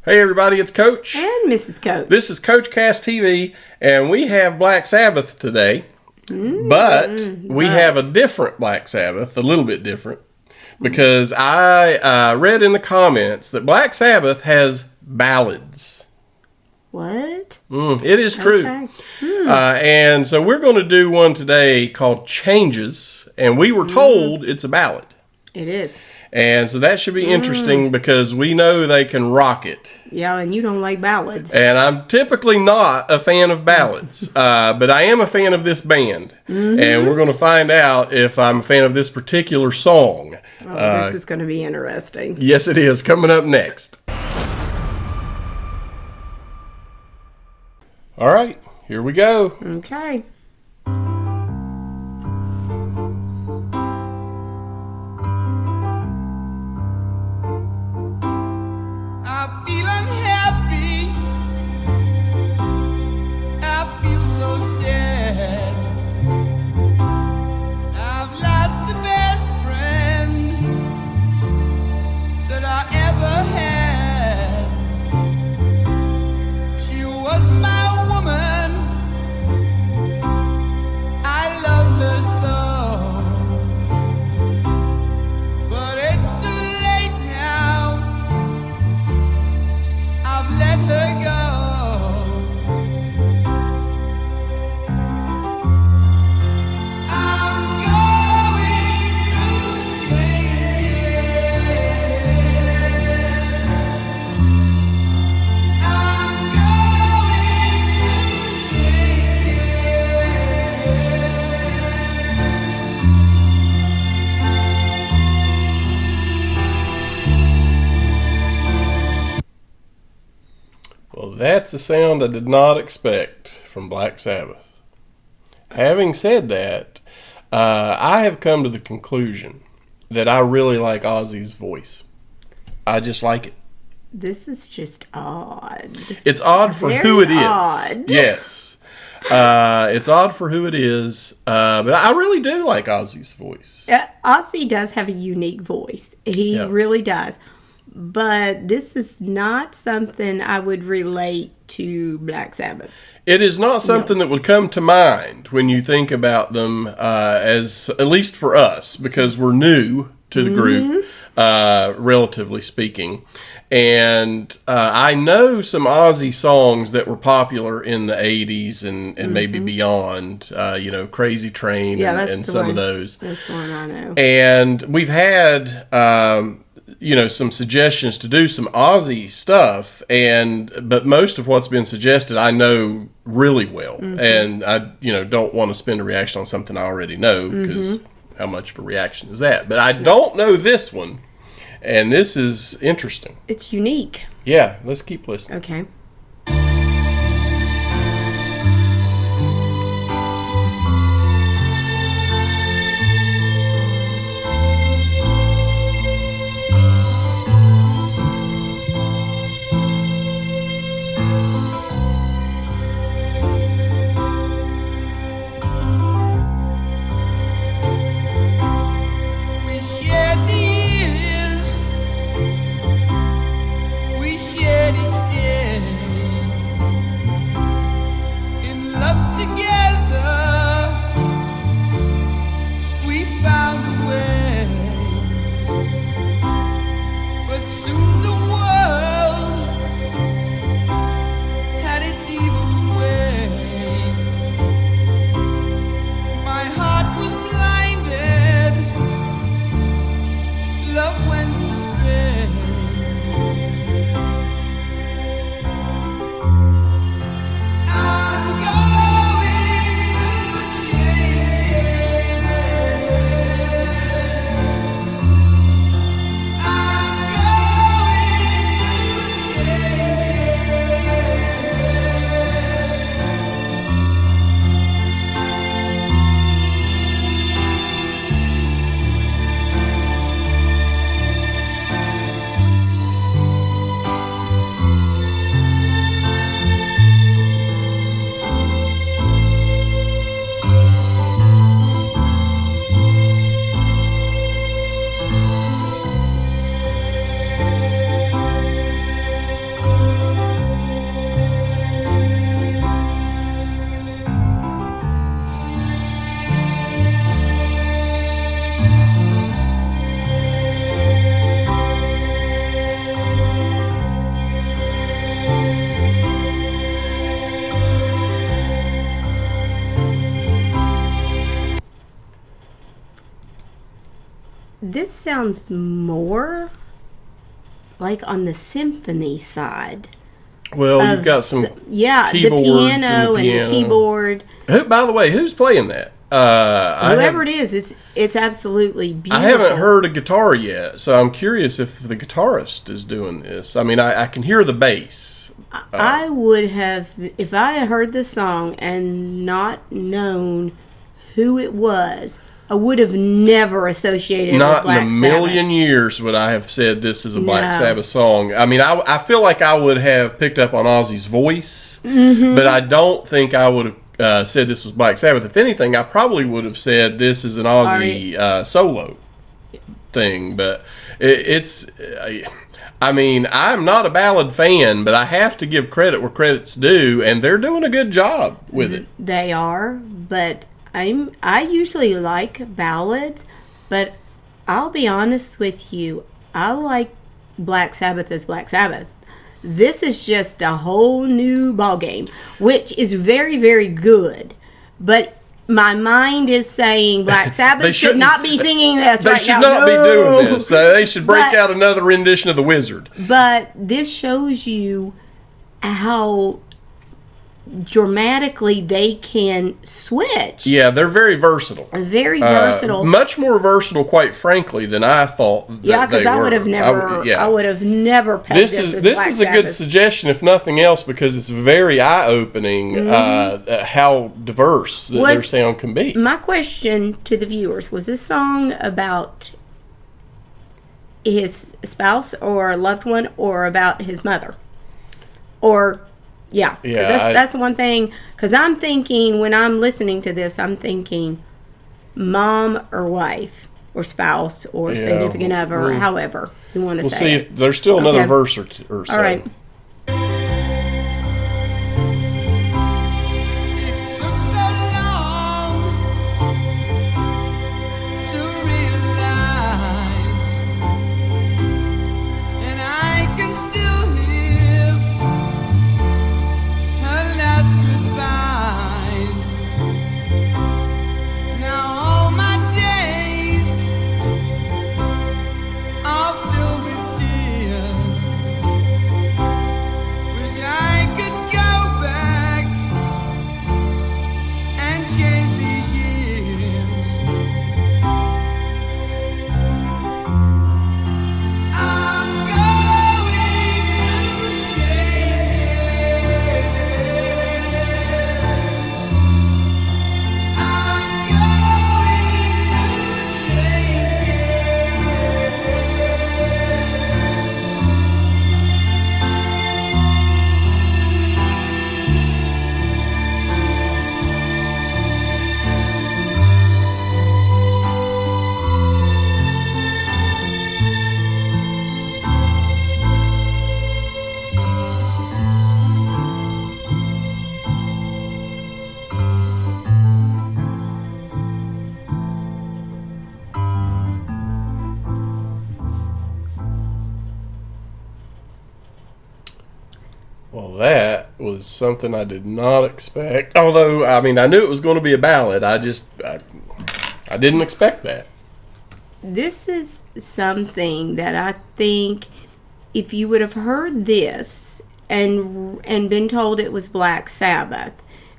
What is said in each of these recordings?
Hey everybody, it's Coach. And Mrs. Coach. This is Coach Cast TV, and we have Black Sabbath today. But we have a different Black Sabbath, a little bit different, because I read in the comments that Black Sabbath has ballads. What? It is true. Okay. And so we're going to do one today called Changes, and we were told it's a ballad. It is. And so that should be interesting because we know they can rock it. Yeah, and you don't like ballads. And I'm typically not a fan of ballads, but I am a fan of this band. And we're going to find out if I'm a fan of this particular song. This is going to be interesting. Yes, it is. Coming up next. All right, here we go. Okay. That's a sound I did not expect from Black Sabbath. Having said that, I have come to the conclusion that I really like Ozzy's voice. I just like it. This is just odd. It's odd for Very who it is. odd. Yes. It's odd for who it is, but I really do like Ozzy's voice. Ozzy does have a unique voice. He really does. But this is not something I would relate to Black Sabbath. It is not something that would come to mind when you think about them, as at least for us, because we're new to the group, relatively speaking. And I know some Ozzy songs that were popular in the 80s and maybe beyond, Crazy Train and some of those. That's the one I know. And we've had... some suggestions to do some Ozzy stuff, but most of what's been suggested I know really well, and I don't want to spend a reaction on something I already know because how much of a reaction is that? But I don't know this one, and this is interesting. It's unique. Yeah, let's keep listening. Okay. We shared each day. this sounds more like on the symphony side. Well, you've got some the piano and the keyboard. By the way, who's playing that? Whoever it is, it's absolutely beautiful. I haven't heard a guitar yet, so I'm curious if the guitarist is doing this. I mean, I can hear the bass. I would have, if I had heard this song and not known who it was, I would have never associated it with Black Sabbath. Not in a million years would I have said this is a Black Sabbath song. I mean, I feel like I would have picked up on Ozzy's voice, but I don't think I would have said this was Black Sabbath. If anything, I probably would have said this is an Ozzy solo thing. But it's, I mean, I'm not a ballad fan, but I have to give credit where credit's due, and they're doing a good job with it. They are, but I usually like ballads, but I'll be honest with you, I like Black Sabbath as Black Sabbath. This is just a whole new ballgame, which is very, very good. But my mind is saying Black Sabbath should not be singing this right now. They should not be doing this. They should break out another rendition of The Wizard. But this shows you how dramatically they can switch. Yeah, they're very versatile. Very versatile. Much more versatile, quite frankly, than I thought. Because I would have never. I would have never pegged this as Black is a good suggestion, if nothing else, because it's very eye-opening how diverse their sound can be. My question to the viewers: was this song about his spouse or loved one, or about his mother, or? Yeah, that's one thing. Because I'm thinking, when I'm listening to this, I'm thinking mom or wife or spouse or significant other, or however you want to say it. We'll see if there's still another verse or so. All right. Well, that was something I did not expect. Although, I mean, I knew it was going to be a ballad. I didn't expect that. This is something that I think if you would have heard this and been told it was Black Sabbath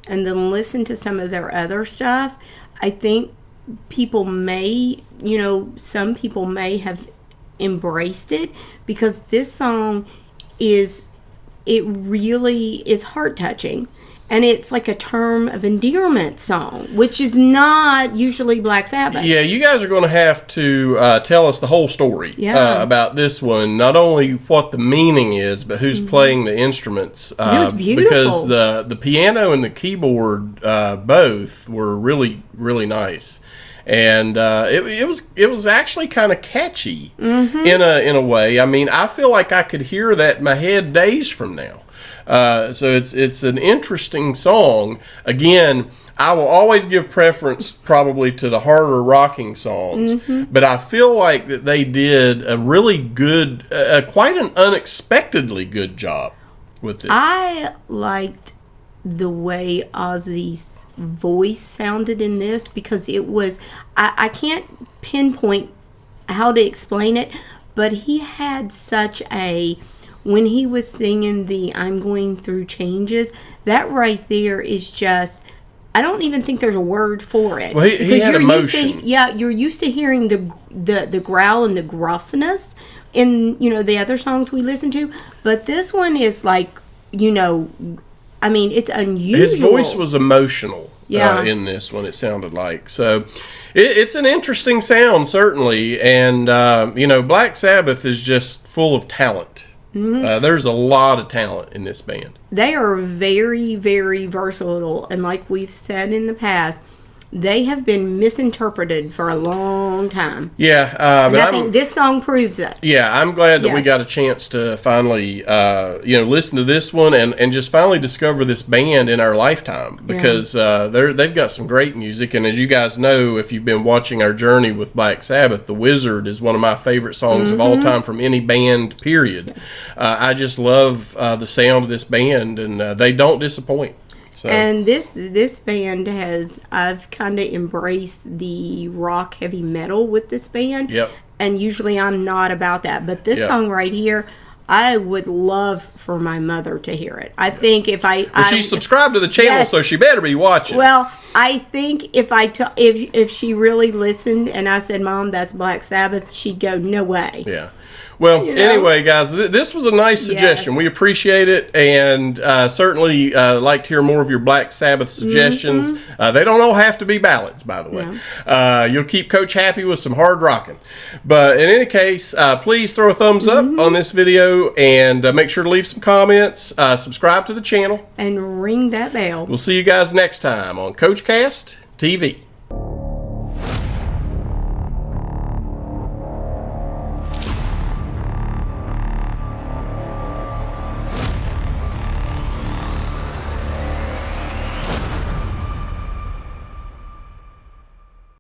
and then listened to some of their other stuff, I think people may, some people may have embraced it, because this song it really is heart-touching, and it's like a term of endearment song, which is not usually Black Sabbath. Yeah, you guys are going to have to tell us the whole story about this one. Not only what the meaning is, but who's playing the instruments. It was beautiful. Because the piano and the keyboard both were really, really nice. And it was actually kind of catchy in a way. I mean, I feel like I could hear that in my head days from now. So it's an interesting song. Again, I will always give preference probably to the harder rocking songs, but I feel like that they did a really good, quite an unexpectedly good job with this. I liked the way Ozzy's voice sounded in this, because it was, I can't pinpoint how to explain it, but he had such a, when he was singing the I'm going through changes, that right there is just, I don't even think there's a word for it. Well, he had emotion. You're used to hearing the growl and the gruffness in, the other songs we listen to, but this one is like, I mean, it's unusual. His voice was emotional in this one, it sounded like. So it's an interesting sound, certainly. And, Black Sabbath is just full of talent. Mm-hmm. There's a lot of talent in this band. They are very, very versatile. And like we've said in the past, they have been misinterpreted for a long time. Yeah. But I think this song proves it. Yeah, I'm glad that we got a chance to finally, listen to this one and just finally discover this band in our lifetime, because they've got some great music. And as you guys know, if you've been watching our journey with Black Sabbath, The Wizard is one of my favorite songs of all time from any band, period. Yes. I just love the sound of this band, and they don't disappoint. So. And this band I've kind of embraced the rock heavy metal with this band. Yep. And usually I'm not about that. But this song right here, I would love for my mother to hear it. I think if she's subscribed to the channel, so she better be watching. Well, I think if she really listened and I said, Mom, that's Black Sabbath, she'd go, no way. Yeah. Well, anyway, guys, this was a nice suggestion. Yes. We appreciate it, and certainly like to hear more of your Black Sabbath suggestions. Mm-hmm. They don't all have to be ballads, by the way. No. You'll keep Coach happy with some hard rocking. But in any case, please throw a thumbs up on this video, and make sure to leave some comments. Subscribe to the channel. And ring that bell. We'll see you guys next time on Coach Cast TV.